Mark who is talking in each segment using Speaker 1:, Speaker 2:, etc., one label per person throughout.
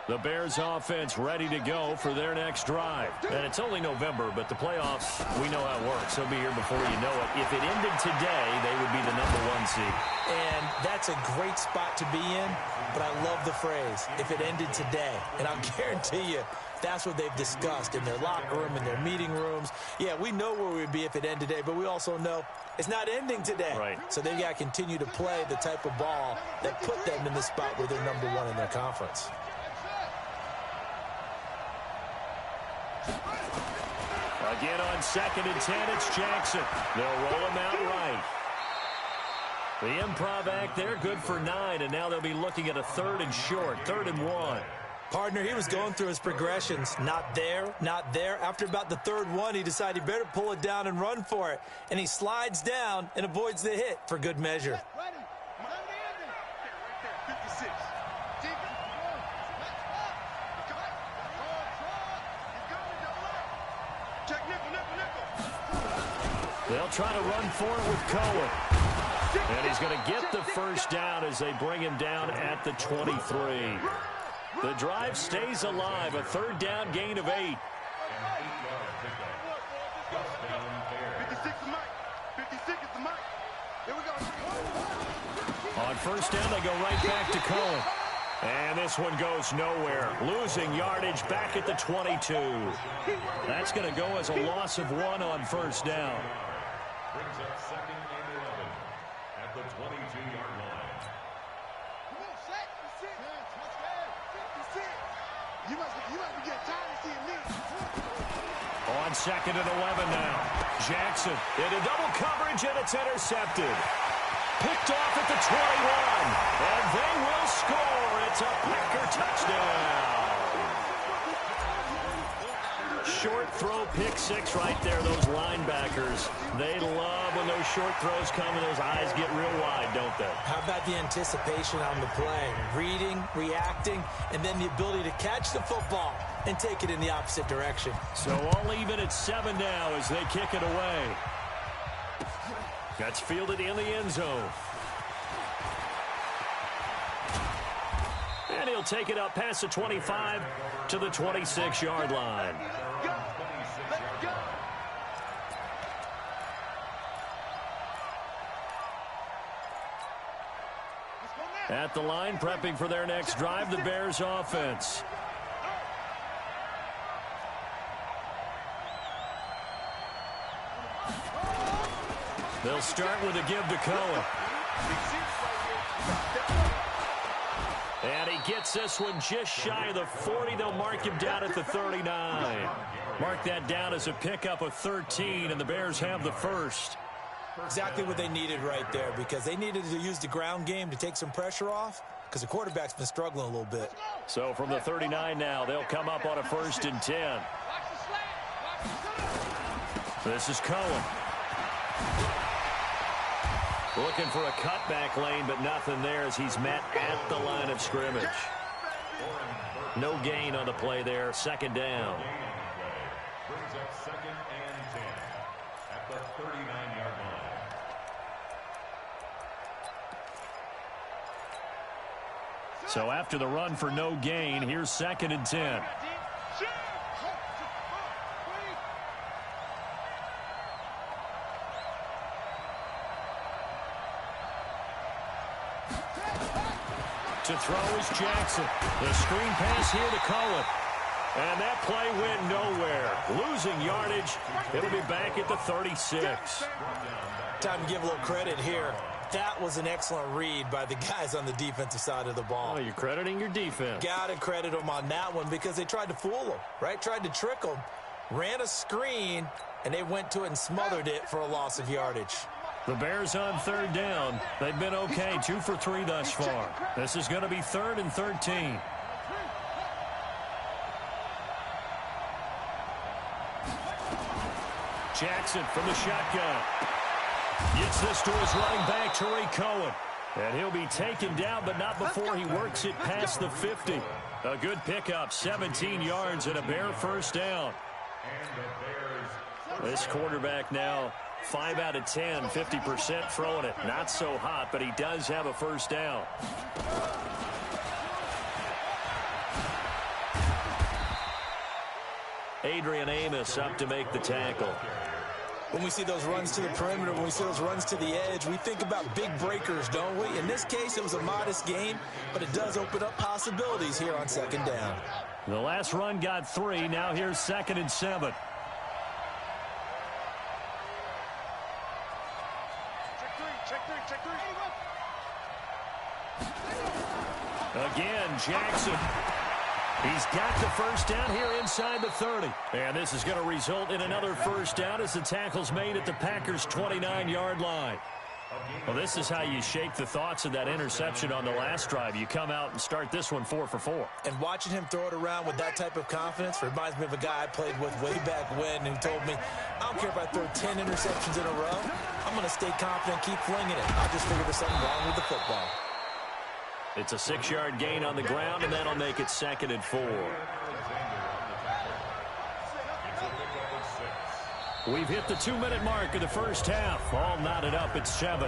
Speaker 1: The Bears offense ready to go for their next drive. And it's only November, but the playoffs, we know how it works. They'll be here before you know it. If it ended today, they would be the #1 seed.
Speaker 2: And that's a great spot to be in, but I love the phrase, if it ended today. And I'll guarantee you, that's what they've discussed in their locker room, in their meeting rooms. Yeah, we know where we'd be if it ended today, but we also know it's not ending today.
Speaker 1: Right.
Speaker 2: So they've got to continue to play the type of ball that put them in the spot where they're #1 in their conference.
Speaker 1: Again on 2nd and 10, it's Jackson. They'll roll him out right. The improv act there, good for 9, and now they'll be looking at a 3rd and short, 3rd and 1.
Speaker 2: Partner, he was going through his progressions. Not there, not there. After about the 3rd one, he decided he better pull it down and run for it. And he slides down and avoids the hit for good measure.
Speaker 1: They'll try to run for it with Cohen. And he's going to get the first down as they bring him down at the 23. The drive stays alive, a 3rd down gain of 8. On 1st down, they go right back to Cohen. And this one goes nowhere. Losing yardage back at the 22. That's going to go as a loss of 1 on 1st down.
Speaker 3: Brings up 2nd and 11 at the 22-yard line.
Speaker 4: Come on, Shaq. 56. You must be getting tired of seeing me.
Speaker 1: On 2nd and 11 now. Jackson into double coverage, and it's intercepted. Picked off at the 21. And they will score. It's a Packer touchdown. Short throw, pick 6 right there. Those linebackers, they love when those short throws come and those eyes get real wide, don't they?
Speaker 2: How about the anticipation on the play? Reading, reacting, and then the ability to catch the football and take it in the opposite direction.
Speaker 1: So all even at 7 now as they kick it away. That's fielded in the end zone. And he'll take it up past the 25 to the 26-yard line. At the line, prepping for their next drive, the Bears offense. They'll start with a give to Cohen. And he gets this one just shy of the 40. They'll mark him down at the 39. Mark that down as a pickup of 13, and the Bears have the first.
Speaker 2: Exactly what they needed right there, because they needed to use the ground game to take some pressure off, because the quarterback's been struggling a little bit.
Speaker 1: So from the 39 now, they'll come up on a 1st and 10. This is Cohen. Looking for a cutback lane, but nothing there as he's met at the line of scrimmage. No gain on the play there. 2nd down.
Speaker 3: Brings up 2nd and 10 at the 39-yard line.
Speaker 1: So after the run for no gain, here's 2nd and 10. To throw is Jackson. The screen pass here to Cohen. And that play went nowhere. Losing yardage. It'll be back at the 36.
Speaker 2: Time to give a little credit here. That was an excellent read by the guys on the defensive side of the ball.
Speaker 1: Oh, you're crediting your defense.
Speaker 2: Got to credit them on that one because they tried to fool them, right? Tried to trick them. Ran a screen, and they went to it and smothered it for a loss of yardage.
Speaker 1: The Bears on 3rd down. They've been okay, 2 for 3 thus far. This is going to be 3rd and 13. Jackson from the shotgun. Gets this to his running back, Tariq Cohen. And he'll be taken down, but not before he works it past the 50. A good pickup, 17 yards and a Bear 1st down. This quarterback now 5 out of 10, 50% throwing it. Not so hot, but he does have a 1st down. Adrian Amos up to make the tackle.
Speaker 2: When we see those runs to the perimeter, when we see those runs to the edge, we think about big breakers, don't we? In this case, it was a modest gain, but it does open up possibilities here on second down.
Speaker 1: The last run got 3. Now here's 2nd and 7.
Speaker 4: Check three.
Speaker 1: Again, Jackson. He's got the first down here inside the 30. And this is going to result in another first down as the tackle's made at the Packers' 29-yard line. Well, this is how you shake the thoughts of that interception on the last drive. You come out and start this one 4 for 4.
Speaker 2: And watching him throw it around with that type of confidence reminds me of a guy I played with way back when who told me, I don't care if I throw 10 interceptions in a row. I'm going to stay confident, keep flinging it. I just figure there's something wrong with the football.
Speaker 1: It's a 6-yard gain on the ground, and that'll make it 2nd and 4. We've hit the 2-minute mark of the first half. All knotted up at 7.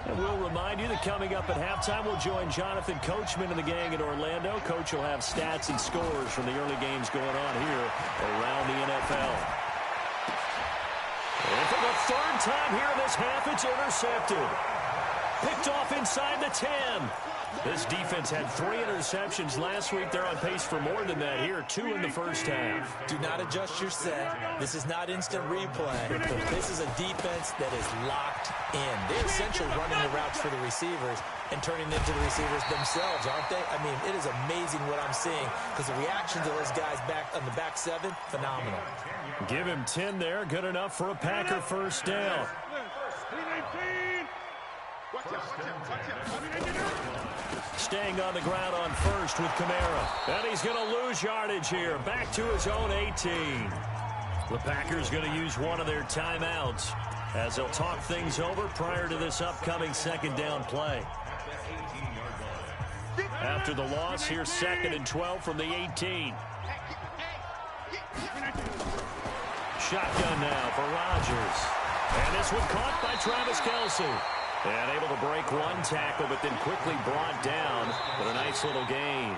Speaker 1: And we'll remind you that coming up at halftime, we'll join Jonathan Coachman and the gang in Orlando. Coach will have stats and scores from the early games going on here around the NFL. And for the 3rd time here in this half, it's intercepted. Picked off inside the 10. This defense had 3 interceptions last week. They're on pace for more than that here, 2 in the first half.
Speaker 2: Do not adjust your set. This is not instant replay. This is a defense that is locked in. They're essentially running the routes for the receivers and turning them to the receivers themselves, aren't they? I mean, it is amazing what I'm seeing because the reaction to those guys back on the back 7, phenomenal.
Speaker 1: Give him 10 there. Good enough for a Packer first down. Staying on the ground on first with Kamara. And he's going to lose yardage here. Back to his own 18. The Packers going to use one of their timeouts as they'll talk things over prior to this upcoming 2nd down play. After the loss, here's 2nd and 12 from the 18. Shotgun now for Rodgers. And this one caught by Travis Kelce. And able to break one tackle, but then quickly brought down with a nice little gain.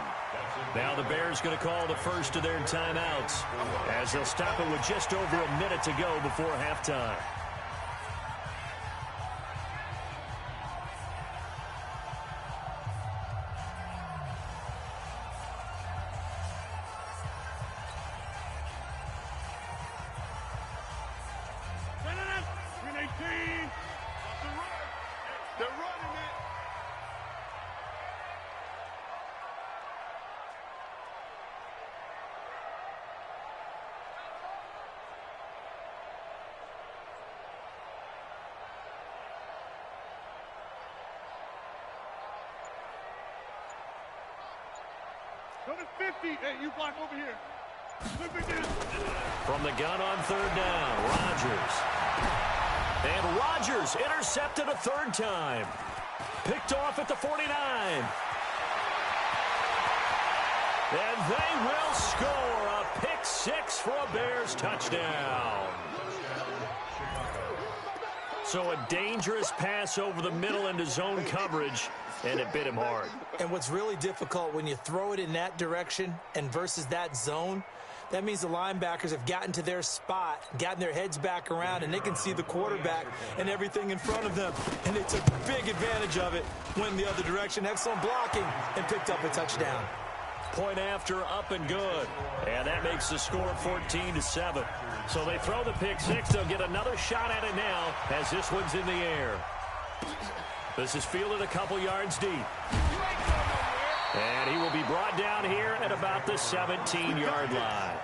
Speaker 1: Now the Bears going to call the first of their timeouts as they'll stop it with just over a minute to go before halftime.
Speaker 4: Go to 50. Hey, you block over here.
Speaker 1: From the gun on 3rd down, Rodgers. And Rodgers intercepted a 3rd time. Picked off at the 49. And they will score a pick 6 for a Bears touchdown. So a dangerous pass over the middle into zone coverage, and it bit him hard.
Speaker 2: And what's really difficult when you throw it in that direction and versus that zone, that means the linebackers have gotten to their spot, gotten their heads back around, and they can see the quarterback and everything in front of them. And they took big advantage of it, went the other direction, excellent blocking, and picked up a touchdown.
Speaker 1: Point after, up and good. And that makes the score 14-7. So they throw the pick 6. They'll get another shot at it now as this one's in the air. This is fielded a couple yards deep. And he will be brought down here at about the 17-yard line.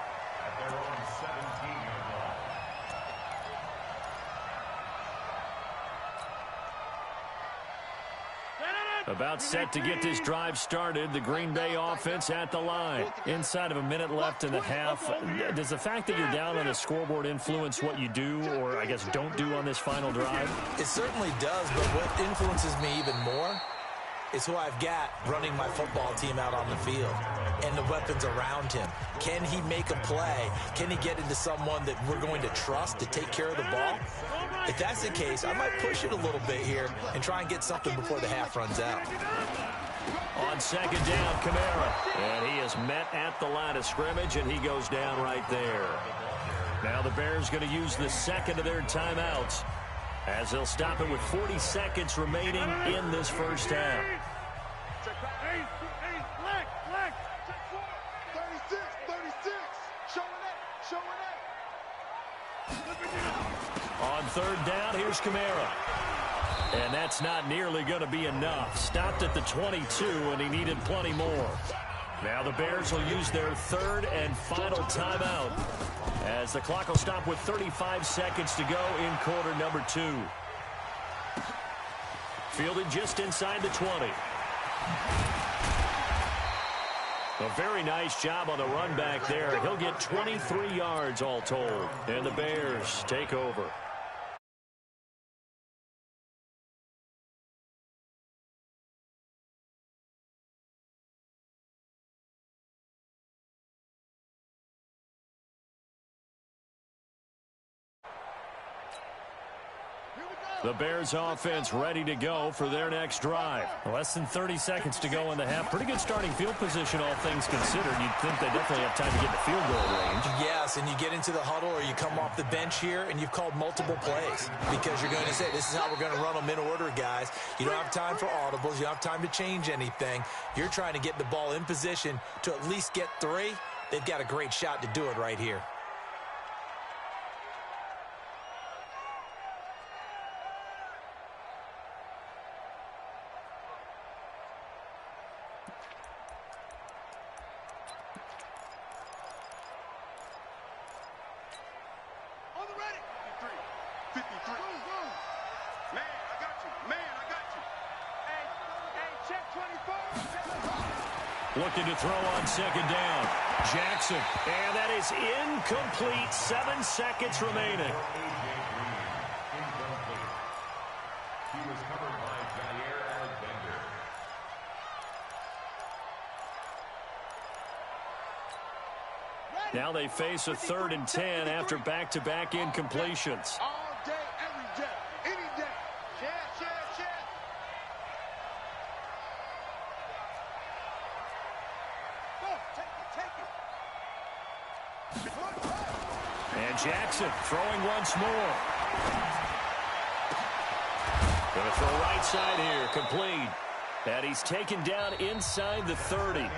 Speaker 1: About set to get this drive started. The Green Bay offense at the line. Inside of a minute left in the half. Does the fact that you're down on the scoreboard influence what you do, or I guess don't do on this final drive?
Speaker 2: It certainly does, but what influences me even more is who I've got running my football team out on the field and the weapons around him. Can he make a play? Can he get into someone that we're going to trust to take care of the ball? If that's the case, I might push it a little bit here and try and get something before the half runs out.
Speaker 1: On second down, Kamara. And he is met at the line of scrimmage, and he goes down right there. Now the Bears going to use the second of their timeouts as they'll stop it with 40 seconds remaining in this first half.
Speaker 4: 36. Showing it.
Speaker 1: On third down, here's Kamara. And that's not nearly going to be enough. Stopped at the 22, and he needed plenty more. Now the Bears will use their third and final timeout as the clock will stop with 35 seconds to go in quarter number 2. Fielded just inside the 20. A very nice job on the run back there. He'll get 23 yards all told. And the Bears take over. The Bears offense ready to go for their next drive. Less than 30 seconds to go in the half. Pretty good starting field position, all things considered. You'd think they definitely have time to get the field goal range.
Speaker 2: Yes, and you get into the huddle or you come off the bench here and you've called multiple plays because you're going to say, this is how we're going to run them in order, guys. You don't have time for audibles. You don't have time to change anything. You're trying to get the ball in position to at least get 3. They've got a great shot to do it right here.
Speaker 1: Looking to throw on second down. Jackson. And that is incomplete. 7 seconds remaining.
Speaker 3: He was covered by Jair Alexander.
Speaker 1: Now they face a 3rd and 10 after back-to-back incompletions.
Speaker 4: All day, every day, any day. Share.
Speaker 1: And Jackson throwing once more. Going to throw right side here, complete. And he's taken down inside the 30.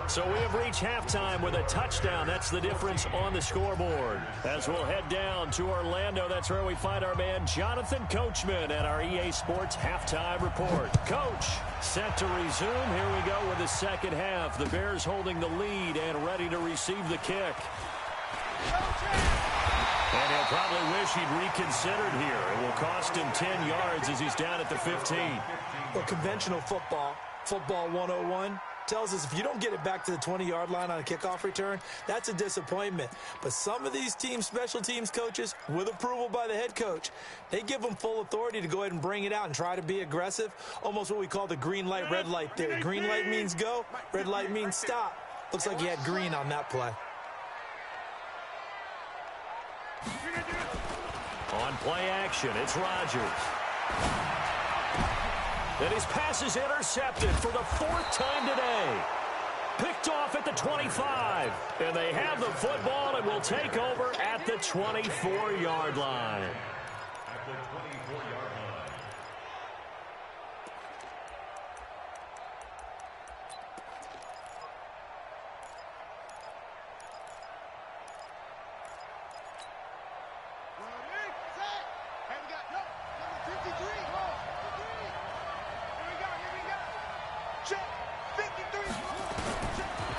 Speaker 1: So we have reached halftime with a touchdown. That's the difference on the scoreboard. As we'll head down to Orlando, that's where we find our man Jonathan Coachman at our EA Sports Halftime Report. Coach, set to resume. Here we go with the second half. The Bears holding the lead and ready to receive the kick. And he'll probably wish he'd reconsidered here. It will cost him 10 yards as he's down at the 15.
Speaker 2: Well, conventional football 101, tells us if you don't get it back to the 20-yard line on a kickoff return, that's a disappointment. But some of these teams, special teams coaches, with approval by the head coach, they give them full authority to go ahead and bring it out and try to be aggressive, almost what we call the green light, red light theory. Green light means go, red light means stop. Looks like he had green on that play.
Speaker 1: On play action, it's Rodgers. And his pass is intercepted for the 4th time today. Picked off at the 25. And they have the football and will take over at the 24-yard line.
Speaker 3: At the 24-yard line.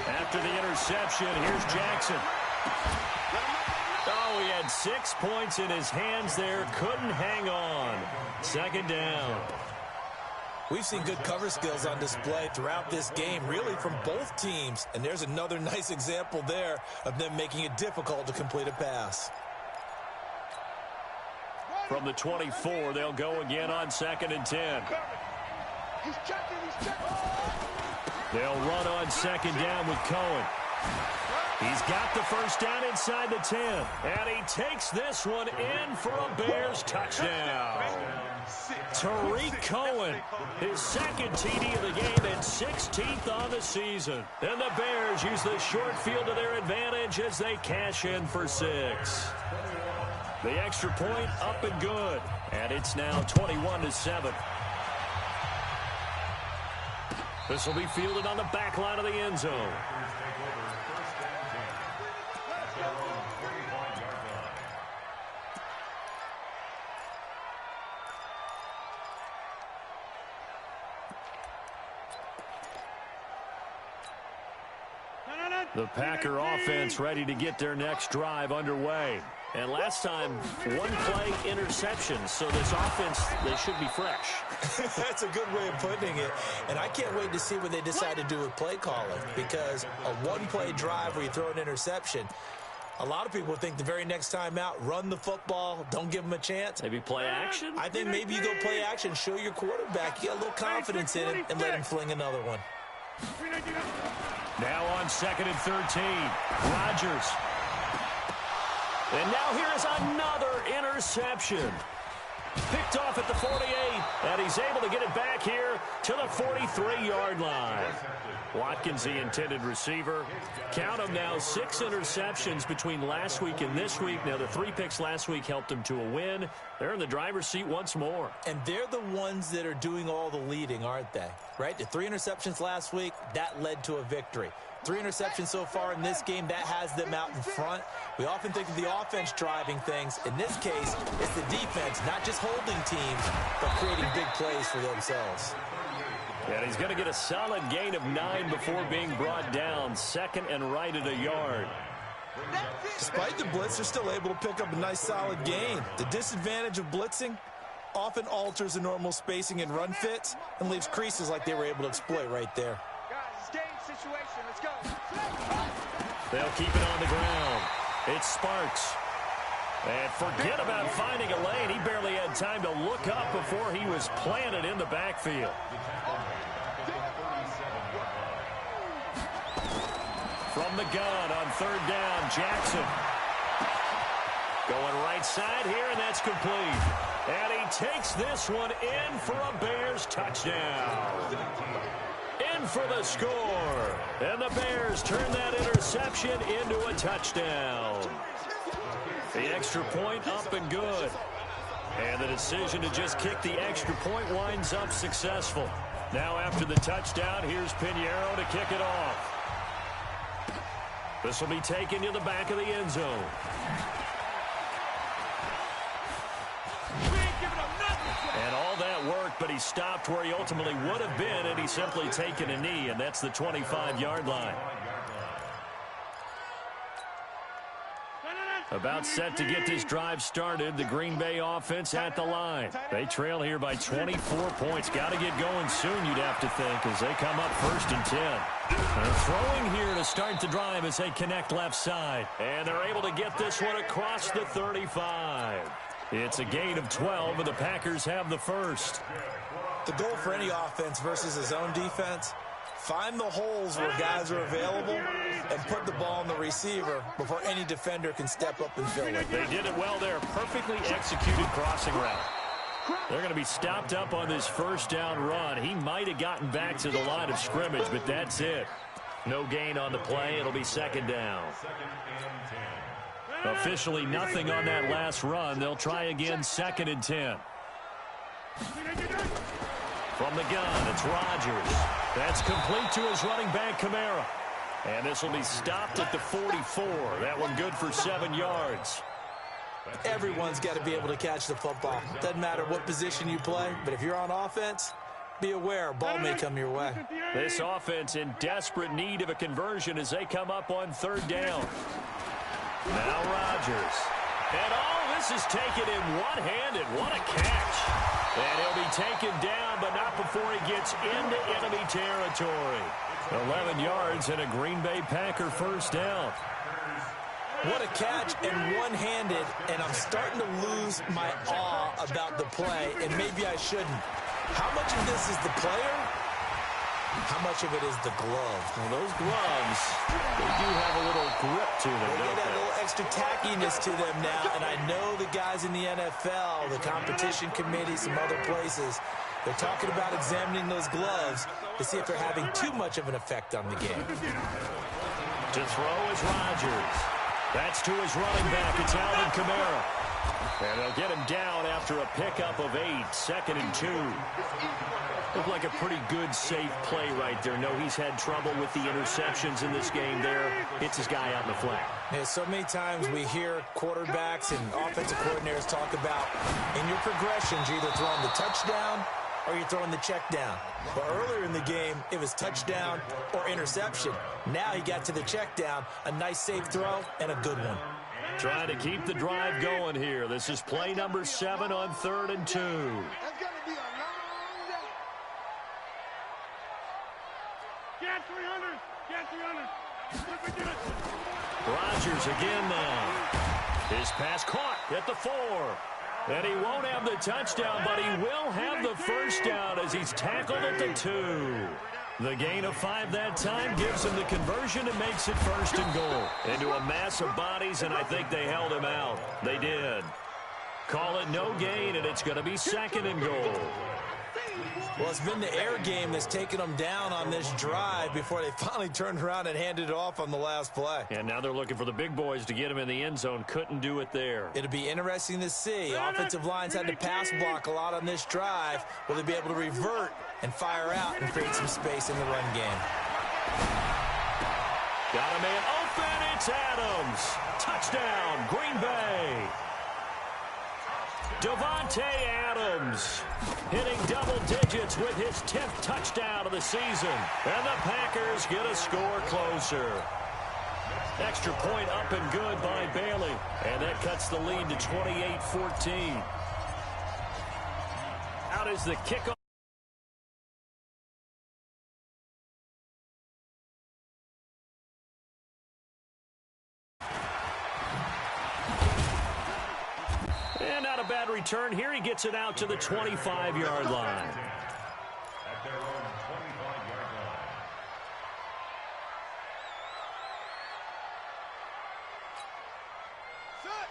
Speaker 1: After the interception, here's Jackson. Oh, he had 6 points in his hands there. Couldn't hang on. Second down.
Speaker 2: We've seen good cover skills on display throughout this game, really from both teams. And there's another nice example there of them making it difficult to complete a pass.
Speaker 1: From the 24, they'll go again on 2nd and 10.
Speaker 4: He's checking, he's checking.
Speaker 1: They'll run on second down with Cohen. He's got the first down inside the 10. And he takes this one in for a Bears touchdown. Tariq Cohen, his second TD of the game and 16th on the season. And the Bears use the short field to their advantage as they cash in for 6. The extra point up and good. And it's now 21-7. This will be fielded on the back line of the end zone. The Packer offense ready to get their next drive underway. And last time, one play interception. So this offense, they should be fresh.
Speaker 2: That's a good way of putting it. And I can't wait to see what they decide to do with play calling. Because a one-play drive where you throw an interception, a lot of people think the very next time out, run the football, don't give them a chance.
Speaker 1: Maybe play action?
Speaker 2: I think maybe you go play action, show your quarterback, you get a little confidence in him, and let him fling another one.
Speaker 1: Now on 2nd and 13, Rodgers. And now here is another interception. Picked off at the 48, and he's able to get it back here to the 43-yard line. Watkins, the intended receiver. Count them now, 6 interceptions between last week and this week. Now, the 3 picks last week helped them to a win. They're in the driver's seat once more.
Speaker 2: And they're the ones that are doing all the leading, aren't they? Right? The 3 interceptions last week, that led to a victory. 3 interceptions so far in this game, that has them out in front. We often think of the offense driving things. In this case, it's the defense, not just holding teams, but creating big plays for themselves.
Speaker 1: And he's going to get a solid gain of 9 before being brought down. 2nd and right at a yard.
Speaker 2: Despite the blitz, they're still able to pick up a nice solid gain. The disadvantage of blitzing often alters the normal spacing and run fits and leaves creases like they were able to exploit right there.
Speaker 4: Situation. Let's go.
Speaker 1: They'll keep it on the ground. It's Sparks. And forget about finding a lane. He barely had time to look up before he was planted in the backfield. From the gun on 3rd down, Jackson. Going right side here, and that's complete. And he takes this one in for a Bears touchdown. In for the score. And the Bears turn that interception into a touchdown. The extra point up and good. And the decision to just kick the extra point winds up successful. Now after the touchdown, here's Pinheiro to kick it off. This will be taken to the back of the end zone. And all that worked, but he stopped where he ultimately would have been, and he's simply taken a knee, and that's the 25-yard line. About set to get this drive started, the Green Bay offense at the line. They trail here by 24 points. Got to get going soon, you'd have to think, as they come up 1st and 10. They're throwing here to start the drive as they connect left side. And they're able to get this one across the 35. It's a gain of 12, and the Packers have the first.
Speaker 2: The goal for any offense versus his own defense, find the holes where guys are available and put the ball on the receiver before any defender can step up and fill it.
Speaker 1: They did it well there. Perfectly executed crossing route. They're going to be stopped up on this 1st down run. He might have gotten back to the line of scrimmage, but that's it. No gain on the play. It'll be 2nd down. Officially nothing on that last run. They'll try again 2nd and 10. From the gun, it's Rodgers. That's complete to his running back, Kamara. And this will be stopped at the 44. That one good for 7 yards.
Speaker 2: Everyone's got to be able to catch the football. Doesn't matter what position you play, but if you're on offense, be aware a ball may come your way.
Speaker 1: This offense in desperate need of a conversion as they come up on 3rd down. Now Rodgers. And all this is taken in one-handed. What a catch. And he'll be taken down, but not before he gets into enemy territory. 11 yards and a Green Bay Packer 1st down.
Speaker 2: What a catch and one-handed, and I'm starting to lose my awe about the play, and maybe I shouldn't. How much of this is the player? How much of it is the glove?
Speaker 1: Well, those gloves, they do have a little grip to them,
Speaker 2: They
Speaker 1: don't
Speaker 2: get that
Speaker 1: they?
Speaker 2: little extra tackiness to them now, and I know the guys in the NFL, the competition committee, some other places, they're talking about examining those gloves to see if they're having too much of an effect on the game.
Speaker 1: To throw is Rodgers. That's to his running back. It's Alvin Kamara. And they'll get him down after a pickup of 8, 2nd and 2. Looked like a pretty good, safe play right there. No, he's had trouble with the interceptions in this game there. Hits his guy out in the flat.
Speaker 2: Yeah, so many times we hear quarterbacks and offensive coordinators talk about in your progressions, you're either throwing the touchdown or you're throwing the check down. But earlier in the game, it was touchdown or interception. Now he got to the check down, a nice safe throw, and a good one.
Speaker 1: Trying to keep the drive going here. This is play number 7 on 3rd and 2.
Speaker 4: That's going to be a long day. Get 300. Get 300. Look, we did it.
Speaker 1: Rodgers again now. His pass caught at the 4. And he won't have the touchdown, but he will have the first down as he's tackled at the 2. The gain of 5 that time gives him the conversion and makes it 1st and goal. Into a mass of bodies, and I think they held him out. They did. Call it no gain, and it's going to be 2nd and goal.
Speaker 2: Well, it's been the air game that's taken them down on this drive before they finally turned around and handed it off on the last play.
Speaker 1: And now they're looking for the big boys to get him in the end zone. Couldn't do it there.
Speaker 2: It'll be interesting to see. Offensive lines had to pass block a lot on this drive. Will they be able to revert and fire out and create some space in the run game?
Speaker 1: Got a man open. It's Adams. Touchdown, Green Bay. Davante Adams hitting double digits with his 10th touchdown of the season. And the Packers get a score closer. Extra point up and good by Bailey. And that cuts the lead to 28-14. Out is the kickoff. And not a bad return here. He gets it out to the 25-yard line.
Speaker 3: At their own 25-yard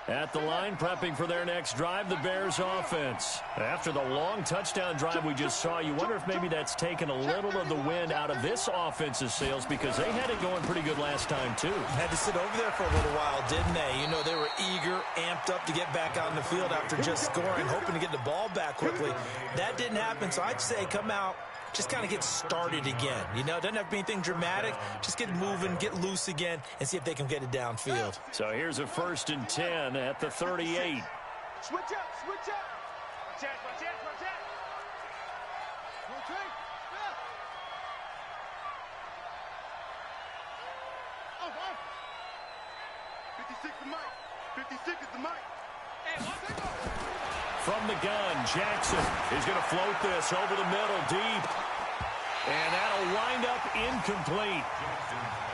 Speaker 3: line.
Speaker 1: At the line, prepping for their next drive, the Bears offense. After the long touchdown drive we just saw, you wonder if maybe that's taken a little of the wind out of this offense's sails because they had it going pretty good last time, too.
Speaker 2: Had to sit over there for a little while, didn't they? You know, they were eager, amped up to get back out in the field after just scoring, hoping to get the ball back quickly. That didn't happen, so I'd say come out, just kind of get started again. You know, it doesn't have to be anything dramatic. Just get moving, get loose again, and see if they can get it downfield.
Speaker 1: So here's a 1st and 10 at the 38.
Speaker 4: Switch up, switch up. Watch out, watch out, watch out. Okay, yeah. Off. 56 the mic. 56 is the mic. Hey, watch it.
Speaker 1: From the gun, Jackson is going to float this over the middle deep. And that'll wind up incomplete.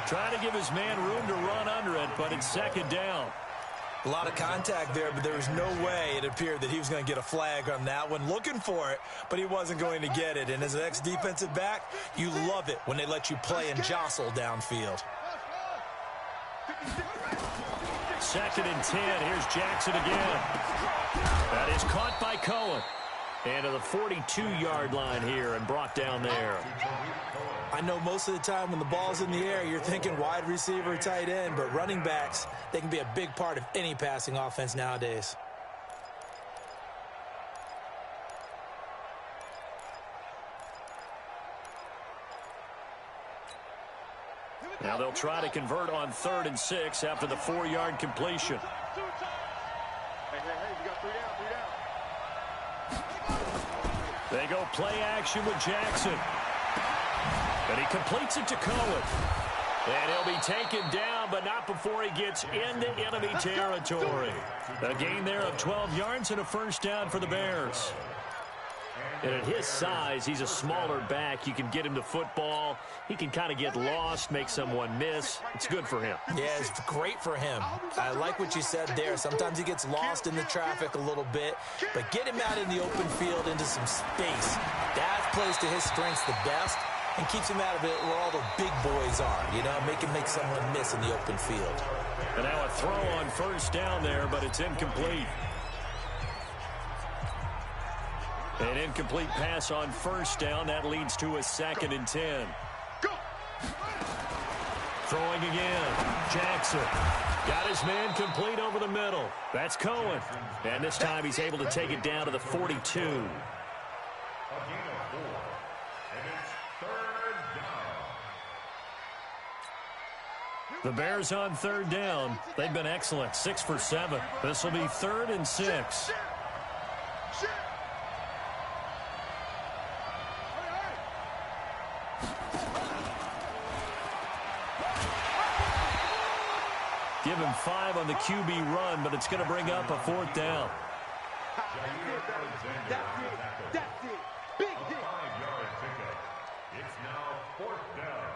Speaker 1: Trying to give his man room to run under it, but it's 2nd down.
Speaker 2: A lot of contact there, but there was no way it appeared that he was going to get a flag on that one. Looking for it, but he wasn't going to get it. And as an ex-defensive back, you love it when they let you play and jostle downfield.
Speaker 1: 2nd and 10. Here's Jackson again. That is caught by Cohen. And to the 42-yard line here and brought down there.
Speaker 2: I know most of the time when the ball's in the air, you're thinking wide receiver, tight end, but running backs, they can be a big part of any passing offense nowadays.
Speaker 1: Now they'll try to convert on 3rd and 6 after the 4-yard completion.
Speaker 4: Hey, you got 3 down.
Speaker 1: They go play action with Jackson. And he completes it to Cohen. And he'll be taken down, but not before he gets into enemy territory. A gain there of 12 yards and a 1st down for the Bears. And at his size, he's a smaller back. You can get him to football. He can kind of get lost, make someone miss. It's good for him.
Speaker 2: Yeah, it's great for him. I like what you said there. Sometimes he gets lost in the traffic a little bit, but get him out in the open field into some space. That plays to his strengths the best and keeps him out of it where all the big boys are, you know, make him make someone miss in the open field.
Speaker 1: And now a throw on first down there, but it's incomplete. An incomplete pass on first down. That leads to a 2nd and 10. Throwing again. Jackson got his man complete over the middle. That's Cohen. And this time he's able to take it down to the 42. The Bears on 3rd down. They've been excellent. 6 for 7. This will be 3rd and 6. Give him 5 on the QB run, but it's going to bring up a 4th down.
Speaker 4: That's it. Big hit.
Speaker 3: 5-yard pickup. It's now 4th down.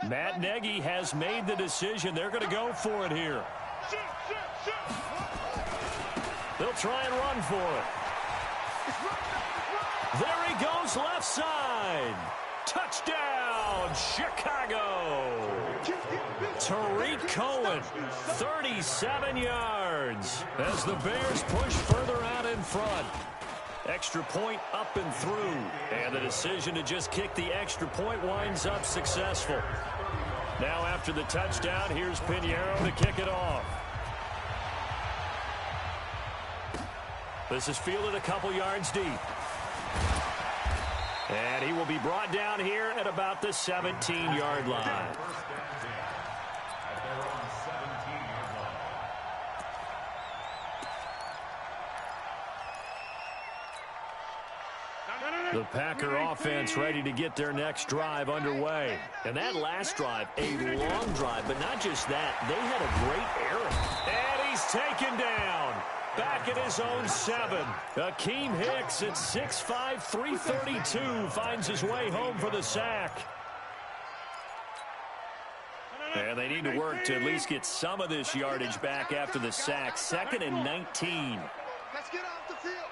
Speaker 1: Matt Nagy has made the decision. They're going to go for it here. They'll try and run for it. There he goes, left side. Touchdown, Chicago. Tariq Cohen, 37 yards as the Bears push further out in front. Extra point up and through. And the decision to just kick the extra point winds up successful. Now after the touchdown, here's Pinheiro to kick it off. This is fielded a couple yards deep. And he will be brought down here at about the 17-yard line. The Packer offense ready to get their next drive underway. And that last drive, a long drive, but not just that. They had a great error. And he's taken down. Back at his own 7. Akeem Hicks at 6'5", 332 finds his way home for the sack. And they need to work to at least get some of this yardage back after the sack. 2nd and 19.
Speaker 4: Let's get off the field.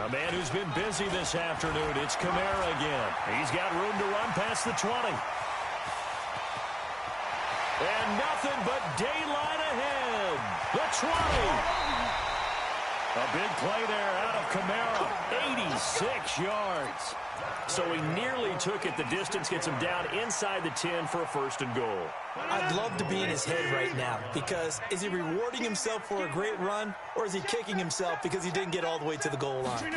Speaker 1: A man who's been busy this afternoon. It's Kamara again. He's got room to run past the 20. And nothing but daylight ahead. The 20. A big play there out of Kamara. 86 yards. So he nearly took it the distance, gets him down inside the 10 for a 1st and goal.
Speaker 2: I'd love to be in his head right now because is he rewarding himself for a great run or is he kicking himself because he didn't get all the way to the goal line?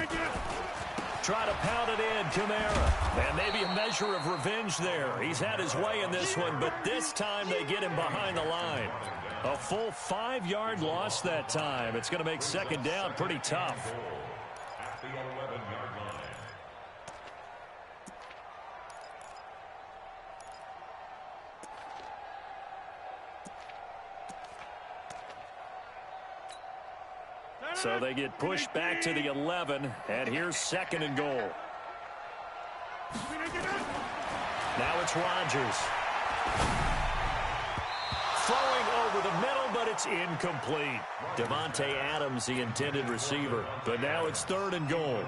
Speaker 1: Try to pound it in, Kamara. And maybe a measure of revenge there. He's had his way in this one, but this time they get him behind the line. A full 5-yard loss that time. It's going to make 2nd down pretty tough.
Speaker 3: At the 11-yard line.
Speaker 1: So they get pushed back to the 11, and here's 2nd and goal. Now it's Rodgers. Throwing over the middle, but it's incomplete. Devontae Adams, the intended receiver. But now it's 3rd and goal.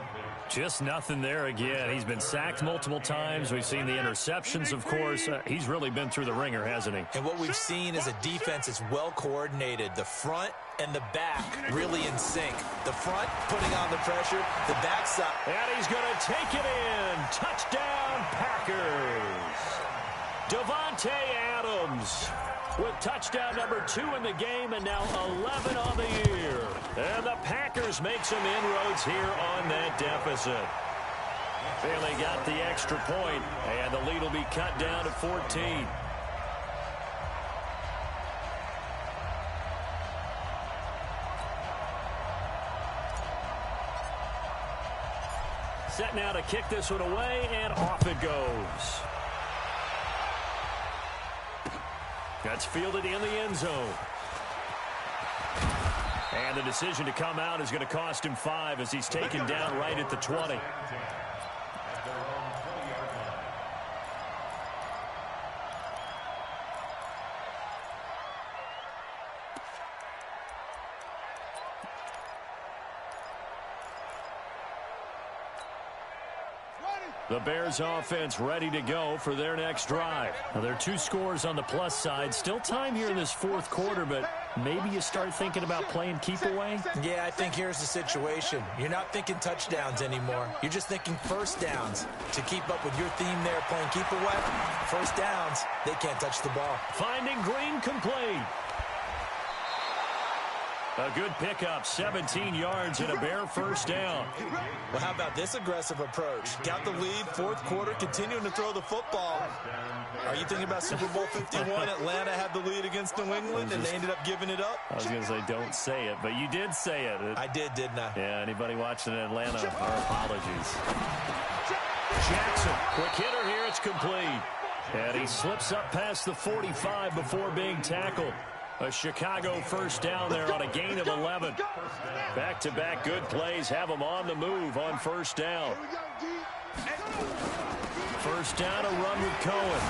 Speaker 1: Just nothing there again. He's been sacked multiple times. We've seen the interceptions, of course. He's really been through the ringer, hasn't he?
Speaker 2: And what we've seen is a defense that's well coordinated. The front and the back really in sync. The front putting on the pressure, the backside.
Speaker 1: And he's going to take it in. Touchdown, Packers. Devontae Adams with touchdown number 2 in the game and now 11 on the year. And the Packers make some inroads here on that deficit. They got the extra point, and the lead will be cut down to 14. Set now to kick this one away, and off it goes. That's fielded in the end zone. And the decision to come out is going to cost him 5 as he's taken down right at the 20. The Bears offense ready to go for their next drive. Now, there are 2 scores on the plus side. Still time here in this fourth quarter, but maybe you start thinking about playing keep away?
Speaker 2: Yeah, I think here's the situation. You're not thinking touchdowns anymore. You're just thinking first downs. To keep up with your theme there, playing keep away, first downs, they can't touch the ball.
Speaker 1: Finding Green complete. A good pickup, 17 yards and a Bear first down.
Speaker 2: Well, how about this aggressive approach? Got the lead, fourth quarter, continuing to throw the football. Are you thinking about Super Bowl 51? Atlanta had the lead against New England, and they ended up giving it up?
Speaker 1: I was going to say, don't say it, but you did say it.
Speaker 2: I did, didn't I?
Speaker 1: Yeah, anybody watching in Atlanta, our apologies. Jackson, quick hitter here, it's complete. And he slips up past the 45 before being tackled. A Chicago first down there on a gain of 11. Back-to-back good plays have them on the move on first down. First down, a run with Cohen.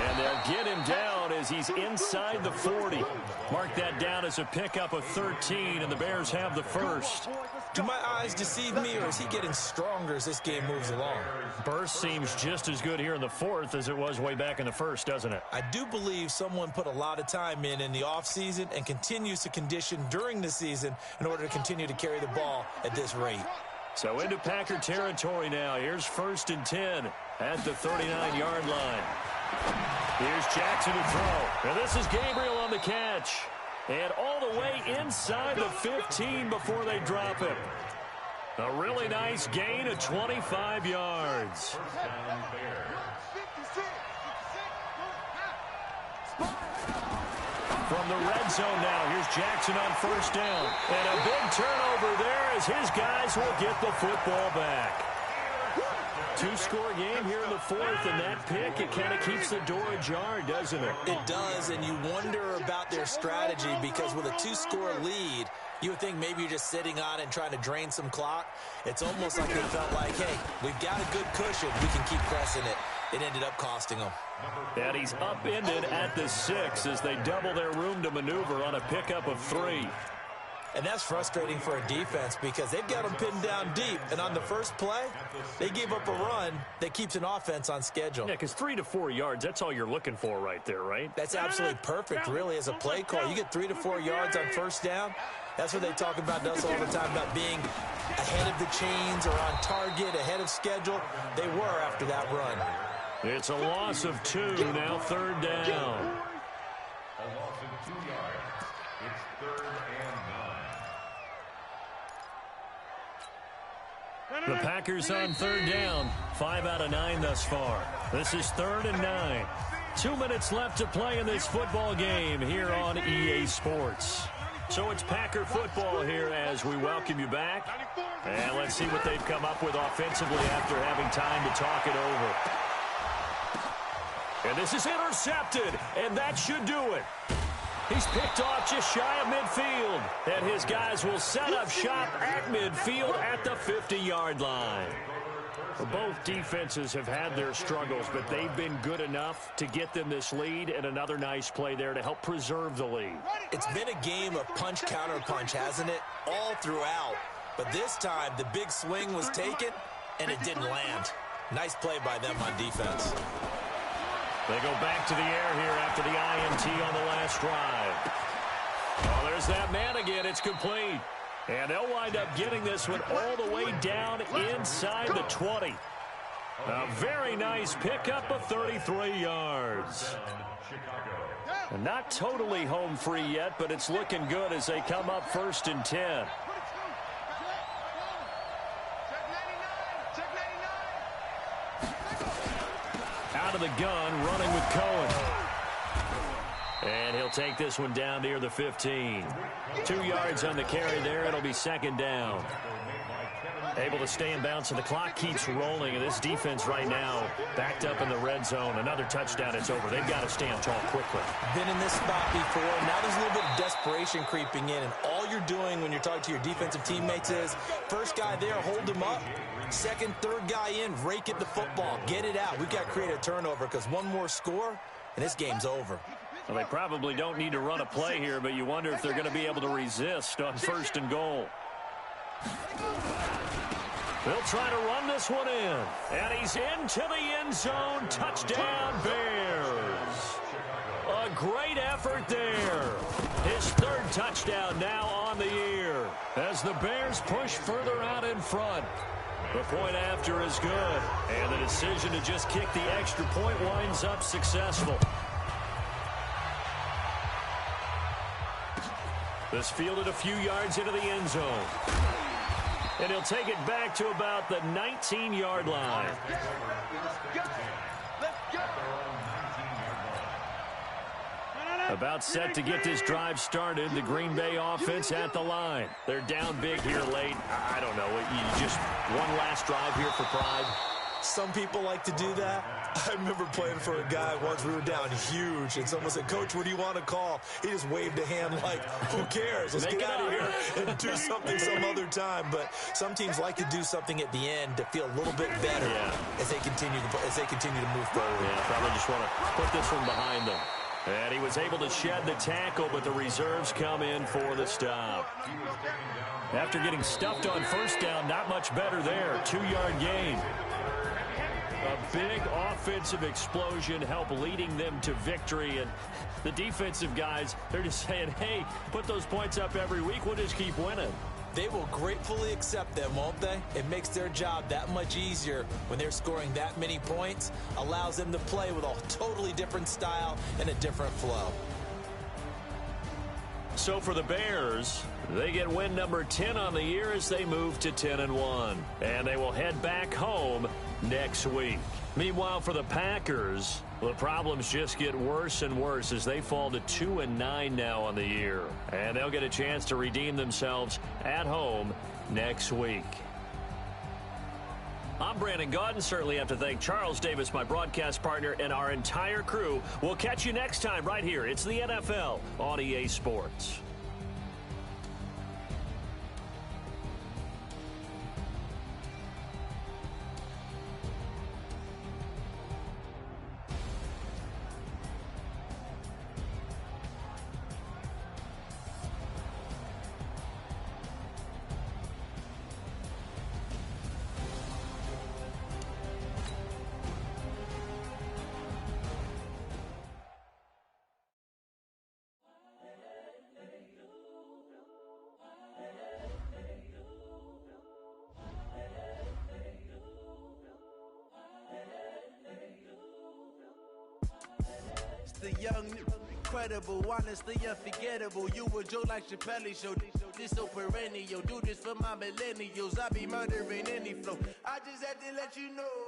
Speaker 1: And they'll get him down as he's inside the 40. Mark that down as a pickup of 13, and the Bears have the first.
Speaker 2: Do my eyes deceive me, or is he getting stronger as this game moves along?
Speaker 1: Burst seems just as good here in the fourth as it was way back in the first, doesn't it?
Speaker 2: I do believe someone put a lot of time in the offseason and continues to condition during the season in order to continue to carry the ball at this rate.
Speaker 1: So into Packer territory now. Here's 1st and 10 at the 39-yard line. Here's Jackson to throw. And this is Gabriel on the catch. And all the way inside the 15 before they drop him. A really nice gain of 25 yards. From the red zone now, here's Jackson on first down. And a big turnover there as his guys will get the football back. 2-score game here in the fourth, and that pick, it kind of keeps the door ajar, doesn't it?
Speaker 2: It does, and you wonder about their strategy because with a 2-score lead, you would think maybe you're just sitting on it and trying to drain some clock. It's almost like they felt like, hey, we've got a good cushion. We can keep pressing it. It ended up costing them.
Speaker 1: And he's upended at the 6 as they double their room to maneuver on a pickup of 3.
Speaker 2: And that's frustrating for a defense because they've got them pinned down deep. And on the first play, they gave up a run that keeps an offense on schedule.
Speaker 1: Yeah, because 3 to 4 yards, that's all you're looking for right there, right?
Speaker 2: That's absolutely perfect, really, as a play call. You get 3 to 4 yards on first down. That's what they talk about us all the time, about being ahead of the chains or on target, ahead of schedule. They were after that run.
Speaker 1: It's a loss of 2, now 3rd down.
Speaker 3: A loss of 2 yards. It's 3rd and 9.
Speaker 1: The Packers on 3rd down. 5 out of 9 thus far. This is 3rd and 9. 2 minutes left to play in this football game here on EA Sports. So it's Packer football here as we welcome you back. And let's see what they've come up with offensively after having time to talk it over. And this is intercepted, and that should do it. He's picked off just shy of midfield, and his guys will set up shop at midfield at the 50-yard line. Well, both defenses have had their struggles, but they've been good enough to get them this lead, and another nice play there to help preserve the lead.
Speaker 2: It's been a game of punch-counter-punch, hasn't it? All throughout. But this time, the big swing was taken, and it didn't land. Nice play by them on defense.
Speaker 1: They go back to the air here after the INT on the last drive. Oh, there's that man again. It's complete. And they'll wind up getting this one all the way down inside the 20. A very nice pickup of 33 yards. And not totally home free yet, but it's looking good as they come up 1st and 10. Out of the gun, running with Cohen. And he'll take this one down near the 15. 2 yards on the carry there. It'll be 2nd down. Able to stay in bounds, and the clock keeps rolling. And this defense right now backed up in the red zone. Another touchdown, it's over. They've got to stand tall quickly.
Speaker 2: Been in this spot before. Now there's a little bit of desperation creeping in. And all you're doing when you're talking to your defensive teammates is, first guy there, hold him up. Second, third guy in, rake at the football. Get it out. We've got to create a turnover because one more score, and this game's over.
Speaker 1: Well, they probably don't need to run a play here, but you wonder if they're going to be able to resist on 1st and goal. They'll try to run this one in. And he's into the end zone. Touchdown, Bears. A great effort there. His 3rd touchdown now on the year as the Bears push further out in front. The point after is good. And the decision to just kick the extra point winds up successful. This fielded a few yards into the end zone. And he'll take it back to about the 19-yard line. About set to get this drive started. The Green Bay offense at the line. They're down big here late. I don't know. You just one last drive here for pride.
Speaker 2: Some people like to do that. I remember playing for a guy once. We were down huge, and someone said, "Coach, what do you want to call?" He just waved a hand like, "Who cares? Let's get out of here and do something some other time." But some teams like to do something at the end to feel a little bit better as they continue to move forward.
Speaker 1: Yeah, probably just want to put this one behind them. And he was able to shed the tackle, but the reserves come in for the stop. After getting stuffed on 1st down, not much better there. 2-yard gain. A big offensive explosion helped leading them to victory. And the defensive guys, they're just saying, hey, put those points up every week. We'll just keep winning.
Speaker 2: They will gratefully accept them, won't they? It makes their job that much easier when they're scoring that many points. Allows them to play with a totally different style and a different flow.
Speaker 1: So for the Bears, they get win number 10 on the year as they move to 10-1. And they will head back home next week. Meanwhile, for the Packers, the problems just get worse and worse as they fall to 2-9 now on the year. And they'll get a chance to redeem themselves at home next week. I'm Brandon Gaudin. Certainly have to thank Charles Davis, my broadcast partner, and our entire crew. We'll catch you next time right here. It's the NFL on EA Sports.
Speaker 5: The young, incredible, honestly unforgettable. You a joke like Chappelle Show. This so perennial. Do this for my millennials. I be murdering any flow. I just had to let you know.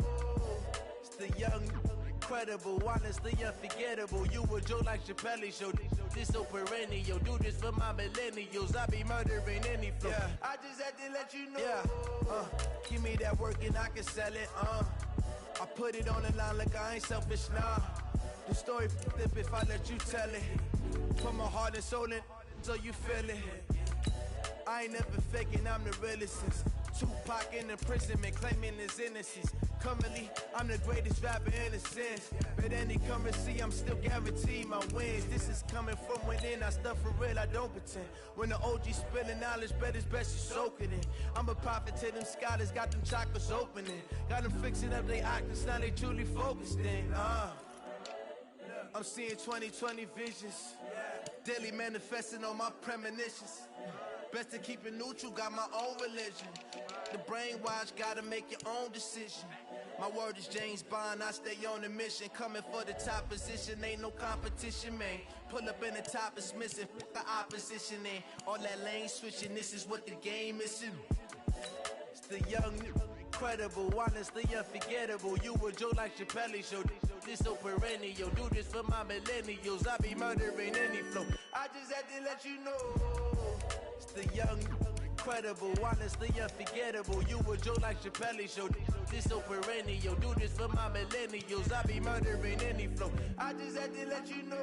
Speaker 5: It's the young, incredible, honestly unforgettable. You a joke like Chappelle Show. This so perennial. Do this for my millennials. I be murdering any flow. I just had to let you know. Give me that work and I can sell it. I put it on the line like I ain't selfish now. The story flip if I let you tell it. Put my heart and soul in so you feel it. I ain't never faking, I'm the realest. Tupac in imprisonment, claiming his innocence. Currently, I'm the greatest rapper in a sense. But any currency, I'm still guaranteed my wins. This is coming from within, I stuff for real, I don't pretend. When the OG spilling knowledge, bet it's best you soak it in. I'm a prophet to them scholars, got them chakras opening. Got them fixing up their octaves, now they truly focused in. I'm seeing 2020 visions. Daily manifesting on my premonitions. Best to keep it neutral, got my own religion. The brainwash, gotta make your own decision. My word is James Bond, I stay on a mission. Coming for the top position, ain't no competition, man. Pull up in the top, it's missing, the opposition in. All that lane switching, this is what the game is. It's the young, incredible, honestly unforgettable. You a joke like Chappelle Show. This so perennial. Do this for my millennials. I be murdering any flow. I just had to let you know. It's the young, incredible, honestly unforgettable. You a joke like Chappelle Show. This so perennial. Do this for my millennials. I be murdering any flow. I just had to let you know.